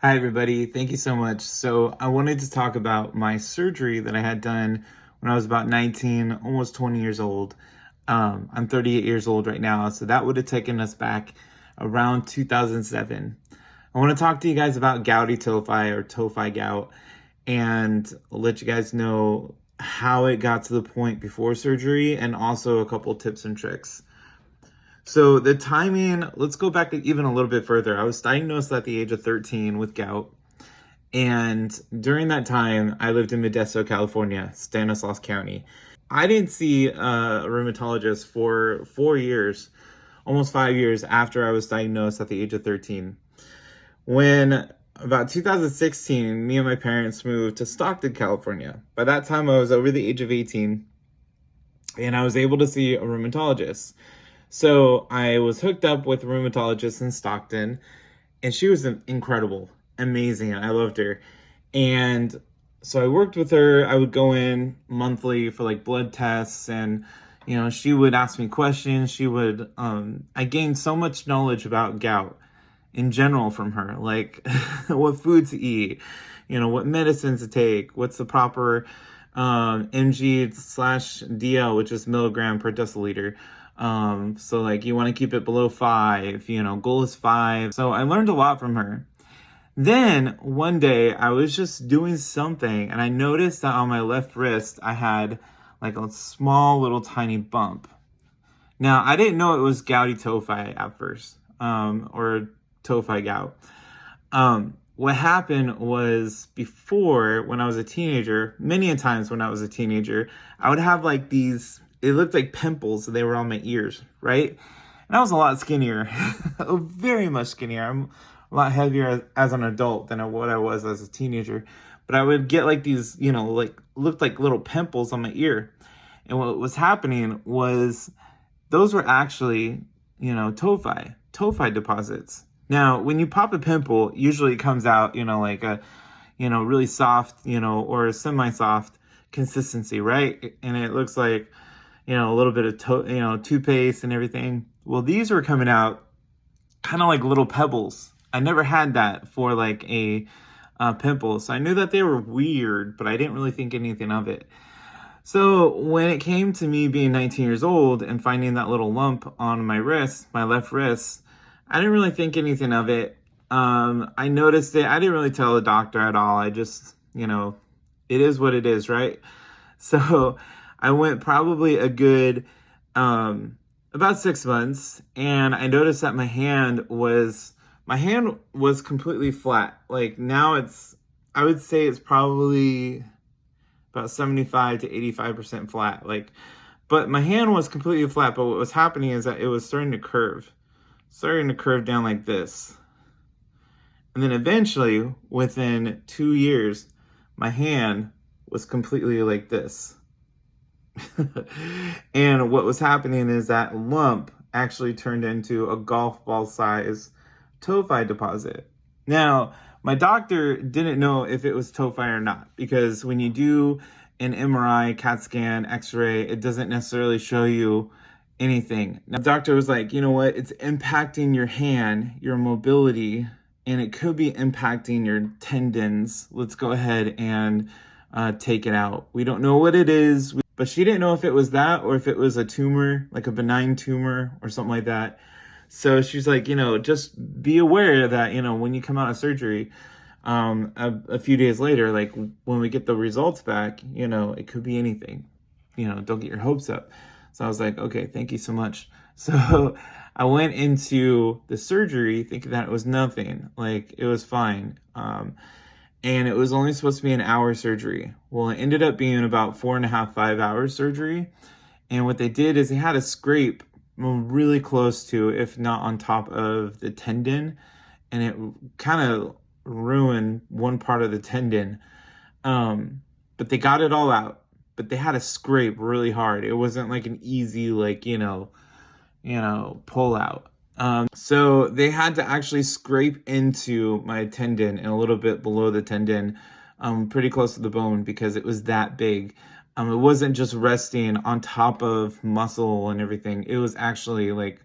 Hi, everybody. Thank you so much. So I wanted to talk about my surgery that I had done when I was about 19, almost 20 years old. I'm 38 years old right now, so that would have taken us back around 2007. I want to talk to you guys about Gouty Tophi or Tophi Gout and let you guys know how it got to the point before surgery and also a couple tips and tricks. So the timing, let's go back even a little bit further. I was diagnosed at the age of 13 with gout. And during that time, I lived in Modesto, California, Stanislaus County. I didn't see a rheumatologist for 4 years, almost 5 years after I was diagnosed at the age of 13. When about 2016, me and my parents moved to Stockton, California. By that time, I was over the age of 18 and I was able to see a rheumatologist. So I was hooked up with a rheumatologist in Stockton, and she was incredible, amazing. I loved her. And so I worked with her. I would go in monthly for like blood tests, and she would ask me questions. I gained so much knowledge about gout in general from her, like what food to eat, what medicines to take, what's the proper mg/dl, which is milligram per deciliter. So like you want to keep it below 5, goal is 5. So I learned a lot from her. Then one day I was just doing something and I noticed that on my left wrist I had like a small little tiny bump. Now I didn't know it was gouty tophi at first, or Tophi gout. What happened was before, when I was a teenager, many a times when I was a teenager, I would have like these, it looked like pimples. They were on my ears, right? And I was a lot skinnier, very much skinnier. I'm a lot heavier as an adult than what I was as a teenager. But I would get like these, like looked like little pimples on my ear. And what was happening was those were actually, tophi deposits. Now, when you pop a pimple, usually it comes out, like a, really soft, or semi-soft consistency, right? And it looks like, a little bit of, toothpaste and everything. Well, these were coming out kind of like little pebbles. I never had that for like a pimple. So I knew that they were weird, but I didn't really think anything of it. So when it came to me being 19 years old and finding that little lump on my wrist, my left wrist, I didn't really think anything of it. I noticed it. I didn't really tell the doctor at all. I just, it is what it is, right? So I went probably a good about 6 months, and I noticed that my hand was completely flat. Like now I would say it's probably about 75 to 85% flat. But my hand was completely flat. But what was happening is that it was starting to curve down like this. And then eventually, within 2 years, my hand was completely like this. And what was happening is that lump actually turned into a golf ball size tophi deposit. Now, my doctor didn't know if it was tophi or not, because when you do an MRI, CAT scan, X-ray, it doesn't necessarily show you anything. Now, the doctor was like, you know what? It's impacting your hand, your mobility, and it could be impacting your tendons. Let's go ahead and take it out. We don't know what it is, but she didn't know if it was that or if it was a tumor, like a benign tumor or something like that. So she's like, just be aware that, when you come out of surgery, a few days later, like when we get the results back, it could be anything. Don't get your hopes up. So I was like, okay, thank you so much. So I went into the surgery thinking that it was nothing, like it was fine. And it was only supposed to be an hour surgery. Well, it ended up being about 4.5, 5 hours surgery. And what they did is they had a scrape really close to, if not on top of the tendon. And it kind of ruined one part of the tendon. But they got it all out. But they had to scrape really hard. It wasn't like an easy, pull out. So they had to actually scrape into my tendon and a little bit below the tendon, pretty close to the bone, because it was that big. It wasn't just resting on top of muscle and everything. It was actually like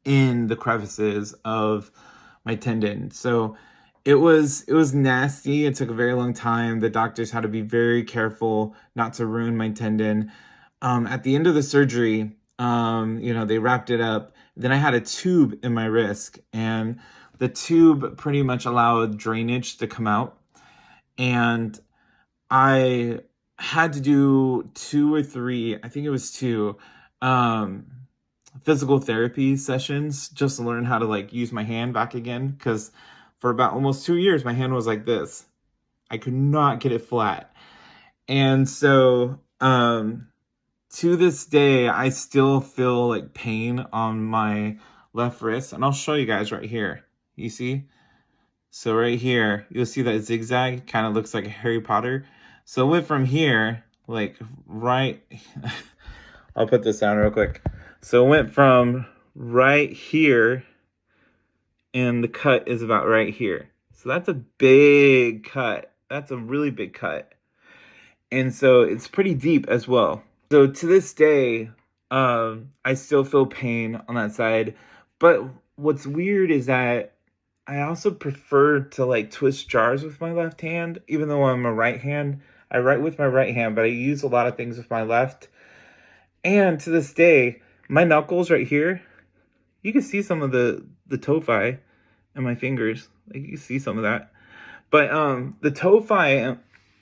in the crevices of my tendon. So it was nasty. It took a very long time. The doctors had to be very careful not to ruin my tendon. At the end of the surgery, they wrapped it up. Then I had a tube in my wrist, and the tube pretty much allowed drainage to come out. And I had to do 2 or 3, I think it was 2, physical therapy sessions just to learn how to like use my hand back again. Because for about almost 2 years, my hand was like this. I could not get it flat. And so, to this day, I still feel like pain on my left wrist. And I'll show you guys right here. You see? So right here, you'll see that zigzag kind of looks like Harry Potter. So it went from here, like right, I'll put this down real quick. So it went from right here, and the cut is about right here. So that's a big cut. That's a really big cut. And so it's pretty deep as well. So to this day, I still feel pain on that side. But what's weird is that I also prefer to like twist jars with my left hand, even though I'm a right hand. I write with my right hand, but I use a lot of things with my left. And to this day, my knuckles right here, you can see some of the tophi in my fingers. Like you can see some of that. But the tophi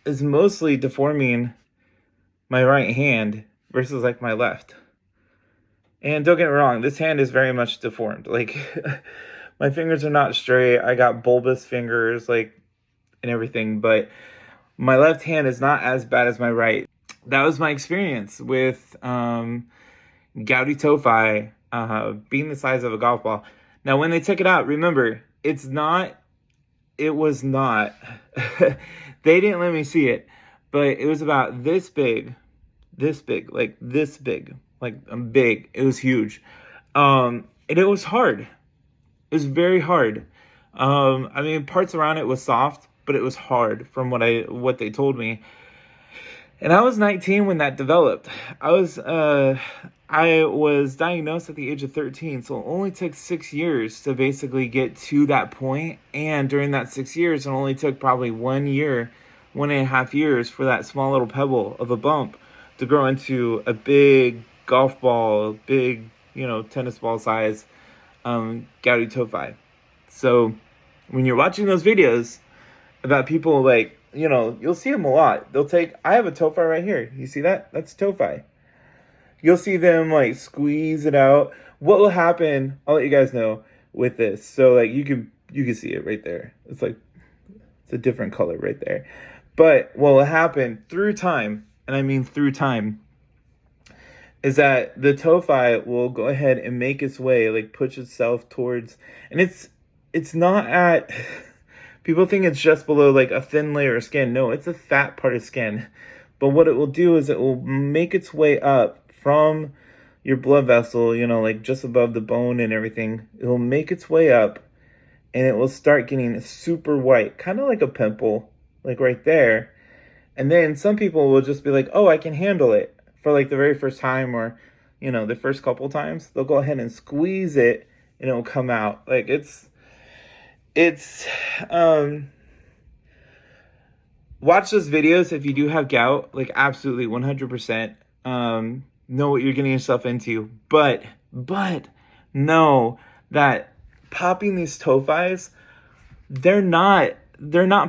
is mostly deforming my right hand versus like my left. And don't get me wrong, this hand is very much deformed. Like my fingers are not straight. I got bulbous fingers, like, and everything, but my left hand is not as bad as my right. That was my experience with Gouty tophi being the size of a golf ball. Now, when they took it out, remember, it was not, they didn't let me see it, but it was about this big, like this big, like big. It was huge. And it was hard. It was very hard. I mean, parts around it was soft, but it was hard from what they told me. And I was 19 when that developed. I was diagnosed at the age of 13, so it only took 6 years to basically get to that point. And during that 6 years, it only took probably 1 year, 1.5 years for that small little pebble of a bump to grow into a big golf ball, big, tennis ball size Gouty tophi. So when you're watching those videos about people like, you'll see them a lot. I have a tophi right here. You see that? That's tophi. You'll see them like squeeze it out. What will happen, I'll let you guys know with this. So like you can see it right there. It's a different color right there. But what will happen through time, and I mean through time, is that the tophi will go ahead and make its way, like push itself towards, and it's not at, people think it's just below like a thin layer of skin. No, it's a fat part of skin. But what it will do is it will make its way up from your blood vessel, like just above the bone and everything. It will make its way up, and it will start getting super white, kind of like a pimple, like right there. And then some people will just be like, oh, I can handle it. For like the very first time, or the first couple times, they'll go ahead and squeeze it and it'll come out. Like it's watch those videos if you do have gout, like absolutely 100% know what you're getting yourself into, but know that popping these tophis, they're not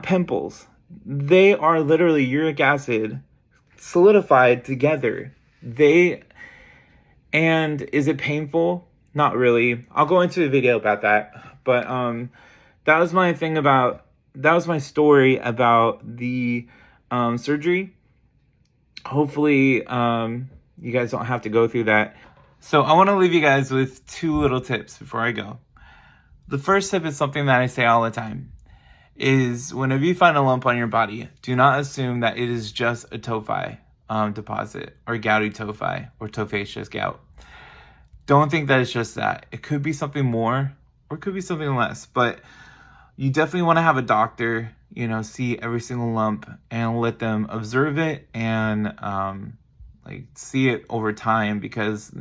pimples. They are literally uric acid solidified together. And is it painful? Not really. I'll go into a video about that. But that was my story about the surgery. Hopefully you guys don't have to go through that. So I want to leave you guys with 2 little tips before I go. The first tip is something that I say all the time, is whenever you find a lump on your body, do not assume that it is just a tophi deposit, or gouty tophi, or tophaceous gout. Don't think that it's just that. It could be something more, or it could be something less, but you definitely want to have a doctor, see every single lump and let them observe it and see it over time, because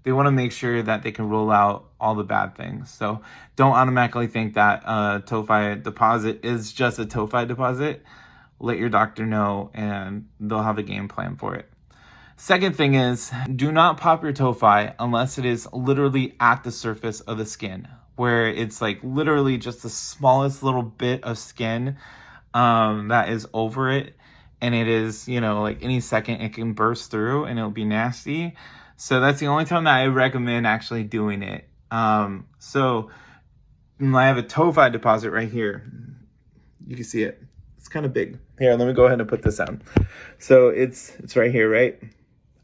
they want to make sure that they can rule out all the bad things. So don't automatically think that tophi deposit is just a tophi deposit. Let your doctor know and they'll have a game plan for it. Second thing is, do not pop your tophi unless it is literally at the surface of the skin, where it's like literally just the smallest little bit of skin that is over it. And it is, like any second it can burst through and it'll be nasty. So that's the only time that I recommend actually doing it. So I have a tophi deposit right here. You can see it. It's kind of big. Here, let me go ahead and put this down. So it's right here, right?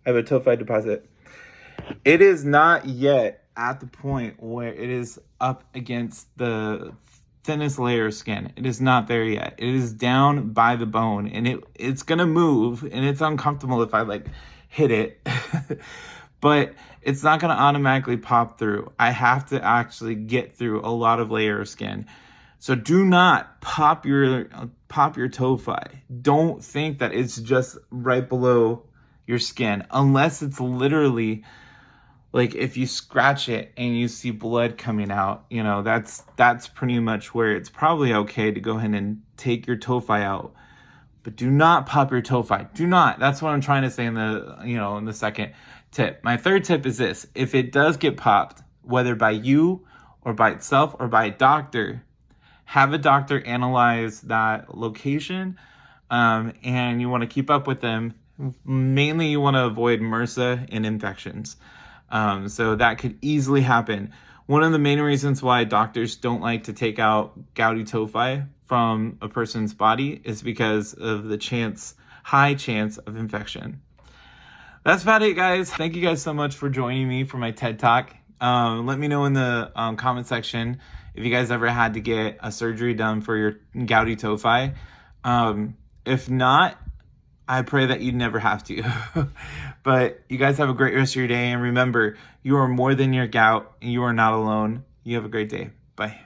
I have a tophi deposit. It is not yet at the point where it is up against the thinnest layer of skin. It is not there yet. It is down by the bone, and it's gonna move, and it's uncomfortable if I like hit it. But it's not gonna automatically pop through. I have to actually get through a lot of layer of skin. So do not pop your tophi. Don't think that it's just right below your skin, unless it's literally like if you scratch it and you see blood coming out, that's pretty much where it's probably okay to go ahead and take your tophi out. But do not pop your tophi. Do not. That's what I'm trying to say in the second tip. My third tip is this: if it does get popped, whether by you or by itself or by a doctor, have a doctor analyze that location, and you want to keep up with them. Mainly, you want to avoid MRSA and infections. So that could easily happen. One of the main reasons why doctors don't like to take out gouty tophi from a person's body is because of the high chance of infection. That's about it, guys. Thank you guys so much for joining me for my TED Talk. Let me know in the comment section if you guys ever had to get a surgery done for your gouty tophi. If not, I pray that you never have to. But you guys have a great rest of your day. And remember, you are more than your gout. And you are not alone. You have a great day. Bye.